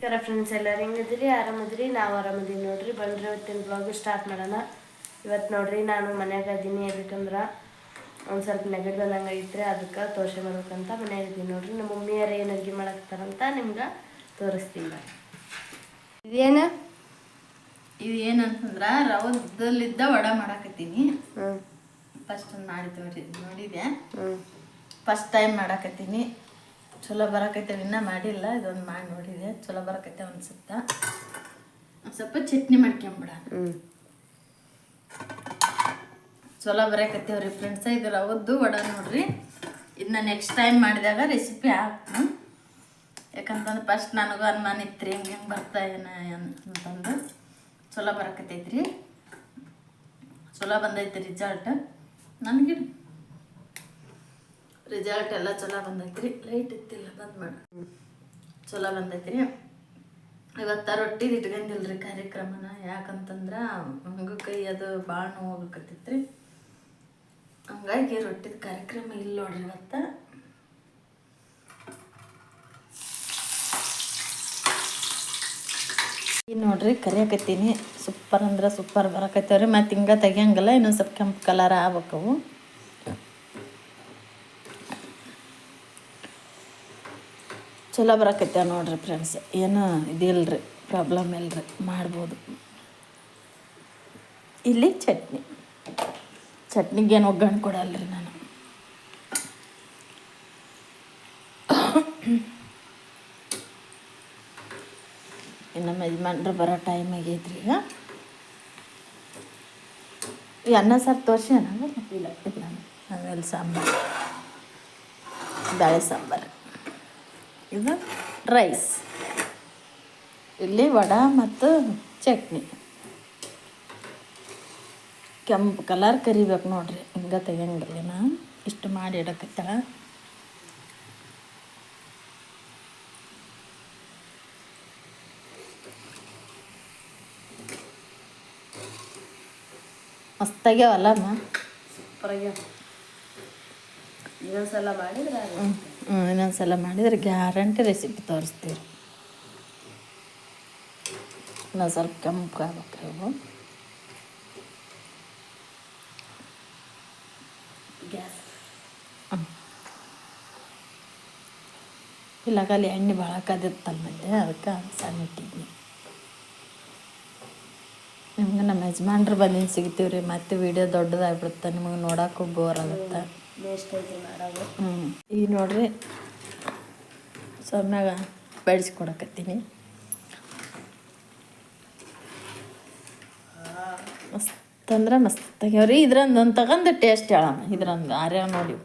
ನಮಸ್ಕಾರ ಫ್ರೆಂಡ್ಸ್, ಎಲ್ಲರೂ ಹೆಂಗಿದ್ರಿ? ಆರಾಮದ್ರಿ? ನಾವು ಆರಾಮದೀವಿ ನೋಡ್ರಿ. ಬಂದ್ರೆ ಇವತ್ತಿನ ಬ್ಲಾಗ್ ಸ್ಟಾರ್ಟ್ ಮಾಡೋಣ. ಇವತ್ತು ನೋಡ್ರಿ ನಾನು ಮನ್ಯಾಗ ಇದ್ದೀನಿ. ಎದಕ್ಕಂದ್ರೆ ಒಂದು ಸ್ವಲ್ಪ ನೆಗಡಿ ಬಂದಂಗೆ ಐತ್ರಿ, ಅದಕ್ಕೆ ತೋರಿಸ್ಕೊಬೇಕಂತ ಮನ್ಯಾಗ ಇದ್ದೀನಿ ನೋಡ್ರಿ. ನಮ್ಮ ಮಮ್ಮಿಯರು ಏನು ಅಡುಗೆ ಮಾಡಾಕ್ತಾರಂತ ನಿಮ್ಗೆ ತೋರಿಸ್ತೀನಿ. ಇದು ಏನಂತಂದ್ರೆ ರವದಲ್ಲಿದ್ದ ವಡೆ ಮಾಡಾಕತ್ತೀನಿ. ಫಸ್ಟ್ ಒಂದು ಮಾಡಿ ನೋಡಿದೆ. ಫಸ್ಟ್ ಟೈಮ್ ಮಾಡಾಕತ್ತೀನಿ. ಚಲೋ ಬರಕೈತೆ, ಇನ್ನೂ ಮಾಡಿಲ್ಲ. ಇದೊಂದು ಮಾಡಿ ನೋಡಿದೆ, ಚಲೋ ಬರಕೈತೆ ಅನ್ಸುತ್ತೆ. ಒಂದು ಸ್ವಲ್ಪ ಚಟ್ನಿ ಮಾಡ್ಕೊಂಬಿಡ. ಚಲೋ ಬರಕತ್ತೇವ್ರಿ ಫ್ರೆಂಡ್ಸ. ಇದು ರವದ್ದು ವಡೆ ನೋಡ್ರಿ. ಇದನ್ನ ನೆಕ್ಸ್ಟ್ ಟೈಮ್ ಮಾಡಿದಾಗ ರೆಸಿಪಿ ಹಾಕ್ತೀನಿ. ಯಾಕಂತಂದ್ರೆ ಫಸ್ಟ್ ನನಗೂ ಅನುಮಾನ ಇತ್ತು ರೀ, ಹೆಂಗೆ ಬರ್ತಾ ಏನ ಅಂತಂದು. ಚಲೋ ಬರಕತ್ತೈತ್ರಿ, ಚಲೋ ಬಂದೈತೆ ರಿಸಲ್ಟ್. ನನಗೆ ರಿಸಲ್ಟ್ ಎಲ್ಲ ಚಲೋ ಬಂದೈತ್ರಿ. ಲೈಟ್ ಇತ್ತಿಲ್ಲ, ಬಂದ್ ಮಾಡಿ. ಚಲೋ ಬಂದೈತ್ರಿ. ಇವತ್ತು ರೊಟ್ಟಿ ಇಟ್ಕೊಂಡಿಲ್ರಿ ಕಾರ್ಯಕ್ರಮನ. ಯಾಕಂತಂದ್ರೆ ಹಂಗೂ ಕೈ ಅದು ಭಾಳ ನೋವು ಹೋಗಕತ್ತೈತ್ರಿ. ಹಂಗಾಗಿ ರೊಟ್ಟಿದ ಕಾರ್ಯಕ್ರಮ ಇಲ್ಲ ನೋಡ್ರಿ ಇವತ್ತು. ಈಗ ನೋಡ್ರಿ ಕರಿಯಾಕತ್ತೀನಿ. ಸೂಪರ್ ಅಂದ್ರೆ ಸೂಪರ್ ಬರಕತ್ತವ್ರಿ. ಮತ್ತು ಹಿಂಗೆ ತೆಗಿಯಂಗಿಲ್ಲ, ಇನ್ನೊಂದು ಸ್ವಲ್ಪ ಕೆಂಪು ಕಲರ್ ಆಗ್ಬೇಕವು. ಚಲೋ ಬರಕತ್ತೇವೆ ನೋಡ್ರಿ ಫ್ರೆಂಡ್ಸ್. ಏನು ಇದಿಲ್ರಿ, ಪ್ರಾಬ್ಲಮ್ ಇಲ್ರಿ, ಮಾಡ್ಬೋದು. ಇಲ್ಲಿ ಚಟ್ನಿಗೇನು ಒಗ್ಗರಣೆ ಕೊಡಲ್ರಿ ನಾನು. ಇನ್ನು ನಮ್ಮ ಯಜಮಾನ್ರು ಬರೋ ಟೈಮ್ ಆಗೈತ್ರಿ. ಈಗ ಈ ಅನ್ನ ಸಾರು ತೋರಿಸಿ ಇಲ್ಲ ಆಮೇಲೆ ಸಾಂಬಾರು, ಬೇಳೆ ಸಾಂಬಾರು, ಇದು ರೈಸ್, ಇಲ್ಲಿ ವಡೆ ಮತ್ತು ಚಟ್ನಿ. ಕೆಂಪು ಕಲರ್ ಕರಿಬೇಕು ನೋಡ್ರಿ, ಹಿಂಗೆ ತೆಗಿಯಂಗಿಲ್ಲ. ನಾನು ಇಷ್ಟು ಮಾಡಿ ಇಡಕತ್ತಾಳ. ಮಸ್ತಾಗ್ಯಾವಲ್ಲಮ್ಮ, ಸೂಪರಾಗ್ಯಾವ. ಇನ್ನೊಂದ್ಸಲ ಮಾಡಿದ್ರೆ ಇನ್ನೊಂದ್ಸಲ ಮಾಡಿದ್ರೆ ಗ್ಯಾರಂಟಿ ರೆಸಿಪಿ ತೋರಿಸ್ತೀವಿ. ಇನ್ನೊಂದು ಸ್ವಲ್ಪ ಕೆಂಪು ಆಗ್ಬೇಕ್ರಿ ಅವು. ಗ್ಯಾಸ್ ಇಲ್ಲಾಗಲ್ಲಿ ಎಣ್ಣೆ ಭಾಳ ಕದಿರ್ತಲ್ಲ ಮತ್ತೆ, ಅದಕ್ಕೆ ಸಣ್ಣ ಇಟ್ಟಿದ್ನಿ. ನಿಮ್ಗೆ ನಮ್ಮ ಯಜಮಾನ್ರು ಬಂದಿನ ಸಿಗ್ತೀವಿ ರೀ. ಮತ್ತೆ ವಿಡಿಯೋ ದೊಡ್ಡದಾಗ್ಬಿಡುತ್ತೆ, ನಿಮಗೆ ನೋಡೋಕ್ಕೂ ಬೋರ್ ಆಗುತ್ತೆ. ಈಗ ನೋಡ್ರಿ ಸೊಮ್ಯಾಗ ಬೆಳೆಸ್ಕೊಡಕತ್ತೀನಿ. ಮಸ್ತ್ ಅಂದ್ರೆ ಮಸ್ತ್ ಆಗ್ಯಾವ್ರಿ. ಇದ್ರಂದೊಂದು ತಗೊಂಡು ಟೇಸ್ಟ್ ಹೇಳಮ್ಮ. ಇದ್ರಂದು ಆರ್ಯಾವ ನೋಡಿ,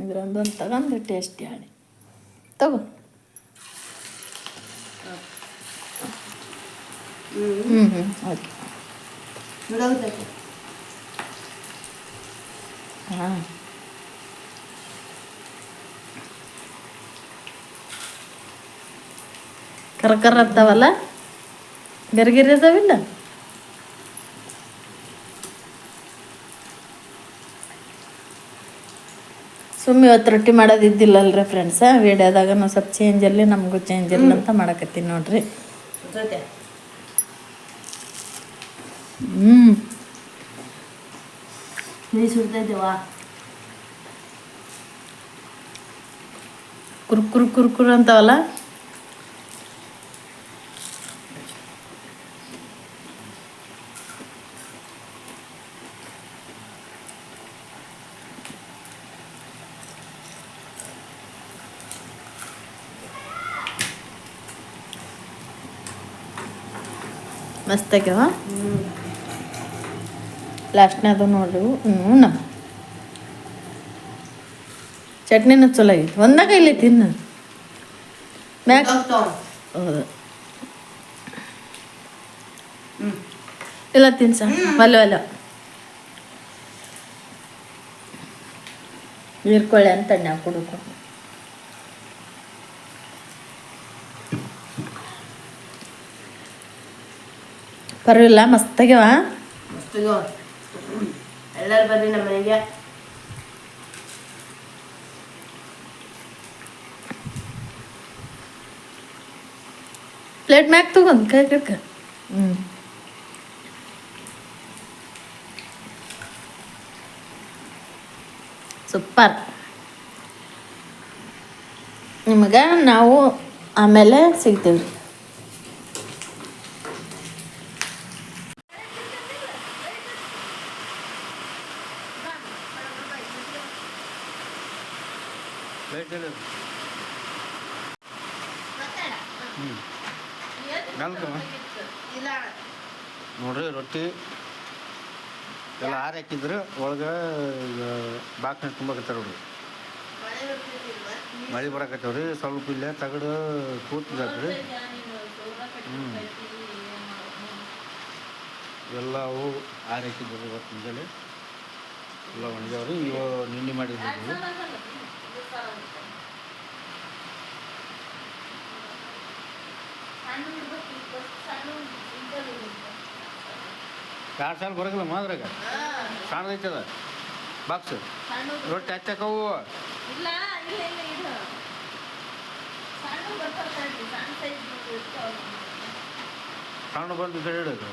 ಇದ್ರಂದೊಂದು ತಗೊಂಡು ಟೇಸ್ಟ್ ಹೇಳಿ ತಗೋ. ಓಕೆ. ಹಾಂ, ಕರ್ಕರ್ ಅದಾವಲ್ಲ, ಗರಿಗಿರಿ ಅದಾವಿಲ್ಲ. ಸುಮ್ಮನೆ ಇವತ್ತು ರೊಟ್ಟಿ ಮಾಡೋದು ಇದ್ದಿಲ್ಲಲ್ರಿ ಫ್ರೆಂಡ್ಸ. ವಿಡಿಯೋದಾಗ ನಾವು ಸ್ವಲ್ಪ ಚೇಂಜ್ ಇರಲಿ, ನಮಗೂ ಚೇಂಜ್ ಇರಲಿ ಅಂತ ಮಾಡಕತ್ತೀನಿ ನೋಡ್ರಿ. ಸುಡ್ತೈತೆವಾ, ಕುರ್ಕುರು ಅಂತವಲ್ಲ. ಮಸ್ತ್ ಆಗ್ಯಾವ. ಲಾಸ್ಟ್ನದು ನೋಡ್ರಿ. ನಮ್ಮ ಚಟ್ನಿನೂ ಚಲೋ ಆಗೈತಿ. ಒಂದಾಗ ಇಲ್ಲಿ ತಿನ್ನು ಮ್ಯಾಗ. ಹೌದು, ಇಲ್ಲ ತಿನ್ಸ ಅಲ್ಲ ಹೀರ್ಕೊಳ್ಳಿ ಅಂತ ನಾ ಕುಡ್ಕೊಂಡು. ಪರವಾಗಿಲ್ಲ, ಮಸ್ತಾಗ್ಯಾವ. ಎಲ್ಲರೂ ಬರ್ರಿ ನಮ್ಮ ಮನೆಗೆ. ಪ್ಲೇಟ್ ಮ್ಯಾಗ ತಗೊಂಡು ಕೈ ಕಡ್ಕ ಸೂಪರ್. ನಿಮಗೆ ನಾವು ಆಮೇಲೆ ಸಿಗ್ತೀವಿ. ನೋಡ್ರಿ ರೊಟ್ಟಿ ಎಲ್ಲ ಆರು ಹಾಕಿದ್ರೆ ಒಳಗೆ ಬಾಕ್ನ ತುಂಬಕತ್ತಾರ ನೋಡ್ರಿ. ಮಳೆ ಬರಕತ್ತವ್ರಿ ಸ್ವಲ್ಪ ಇಲ್ಲೇ ತಗಡು ಕೂತಿದ್ರಿ. ಎಲ್ಲ ಅವು ಆರು ಹಾಕಿದ್ರು ಇವತ್ತು ಮುಂಜಾನೆ ಎಲ್ಲ ಒಣಗ್ಯಾವ್ರಿ. ಇವು ನಿನ್ನೆ ಮಾಡಿದ್ರಿ. ಎರಡು ಸಾಲ ಬರೋಲ್ಲ ಮಾದ್ರಾಗ ಸಣ್ಣದೈತದ ಬಾಕ್ಸ್ ರೊಟ್ಟಿ ಹಚ್ಚಕವು ಸಣ್ಣ ಬಂದು ಇಡೋದು.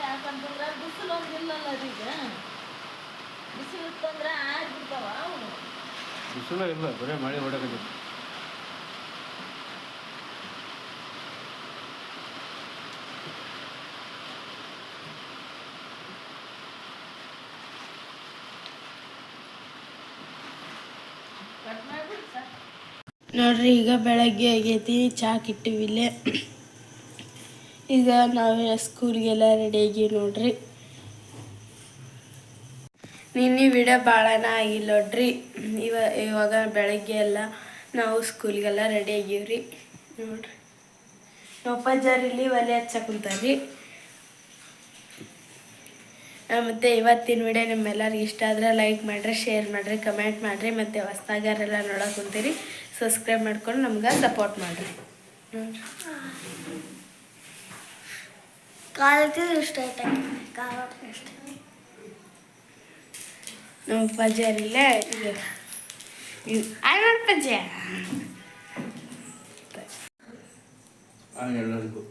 ಯಾಕಂತಂದ್ರೆ ಬಿಸಿಲು ಒಂದಿಲ್ಲಲ್ಲ ಈಗ. ಬಿಸಿಲು ಇತ್ತಂದ್ರೆ ಆಗ್ಬಿಡ್ತಾವ ಅವನು. ಬಿಸಿಲು ಇಲ್ಲ, ಬರೀ ಮಳೆ ಹೊಡಕತ್ತೈತಿ. ನೋಡ್ರಿ ಈಗ ಬೆಳಗ್ಗೆ ಆಗೈತಿ, ಚಾ ಇಟ್ಟಿವಿ ಇಲ್ಲೇ. ಈಗ ನಾವು ಸ್ಕೂಲ್ಗೆಲ್ಲ ರೆಡಿಯಾಗಿ ನೋಡ್ರಿ. ನಿನ್ನೆ ವಿಡಿಯೋ ಭಾಳನ ಆಗಿಲ್ಲ ನೋಡ್ರಿ. ಇವಾಗ ಬೆಳಗ್ಗೆ ಎಲ್ಲ ನಾವು ಸ್ಕೂಲ್ಗೆಲ್ಲ ರೆಡಿ ಆಗೀವ್ರಿ. ನೋಡ್ರಿ ನಮ್ಮಪ್ಪಾಜಾರು ಇಲ್ಲಿ ಒಲೆ ಹಚ್ಚ ಕುಂತಾರ್ರಿ. ಮತ್ತು ಇವತ್ತಿನ ವಿಡಿಯೋ ನಿಮ್ಮೆಲ್ಲರಿಗೂ ಇಷ್ಟ ಆದರೆ ಲೈಕ್ ಮಾಡಿರಿ, ಶೇರ್ ಮಾಡಿರಿ, ಕಮೆಂಟ್ ಮಾಡಿರಿ. ಮತ್ತು ಹೊಸ್ದಾಗಾರೆಲ್ಲ ನೋಡೋಕೆ ಕುಂತೀರಿ ಸಬ್ಸ್ಕ್ರೈಬ್ ಮಾಡ್ಕೊಂಡು ನಮ್ಗೆ ಸಪೋರ್ಟ್ ಮಾಡಿರಿ. ಇಷ್ಟ ಆಯ್ತು ನಮ್ಮ ಪಜ್ಜಾರಿಲ್ಲ ಇದು ಪಜ್ಜ ಎಲ್ಲರಿಗೂ